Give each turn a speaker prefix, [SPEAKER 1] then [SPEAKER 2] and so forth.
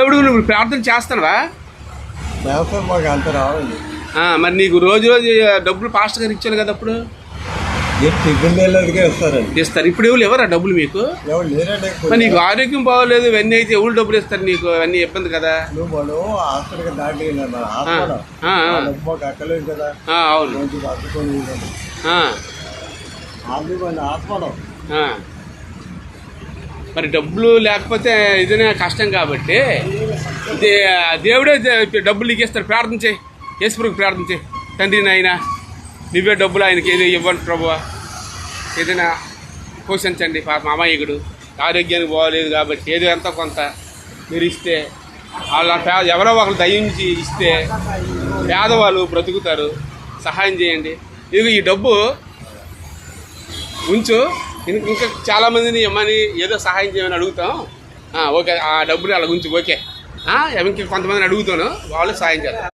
[SPEAKER 1] దేవుడు నువ్వు ప్రార్థన చేస్తానవా?
[SPEAKER 2] మాకు అంత రావండి.
[SPEAKER 1] మరి నీకు రోజు డబ్బులు పాస్టర్ గారు ఇచ్చాను కదా అప్పుడు ఇస్తారు. ఇప్పుడు ఎవరు ఎవరా డబ్బులు మీకు? మరి నీకు ఆరోగ్యం బాగోలేదు, ఇవన్నీ అయితే ఎవరు డబ్బులు ఇస్తారు నీకు? అవన్నీ ఇబ్బంది కదా.
[SPEAKER 2] అవును.
[SPEAKER 1] మరి డబ్బులు లేకపోతే ఇదనే కష్టం కాబట్టి దేవుడే డబ్బులు నీకు ఇస్తాడు. ప్రార్థన చేయి, యేసుప్రభువుకి ప్రార్థన చేయి. తండ్రి నాయన నువ్వే డబ్బులు ఆయనకి ఏదో ఇవ్వండి ప్రభువా, ఏదైనా పోషించండి. పాప అమాయకుడు ఆరోగ్యానికి బాగోలేదు కాబట్టి ఏదో ఎంతో కొంత మీరు ఇస్తే వాళ్ళ ఎవరో ఒకరు దయించి ఇస్తే పేదవాళ్ళు బ్రతుకుతారు. సహాయం చేయండి. ఇదిగో ఈ డబ్బు ఉంచు, ఇంకా చాలామందిని ఇమ్మని ఏదో సహాయం చేయమని అడుగుతాం. ఓకే, ఆ డబ్బుని అలా ఉంచు. ఓకే, ఇంక కొంతమందిని అడుగుతాను, వాళ్ళు సహాయం చేస్తారు.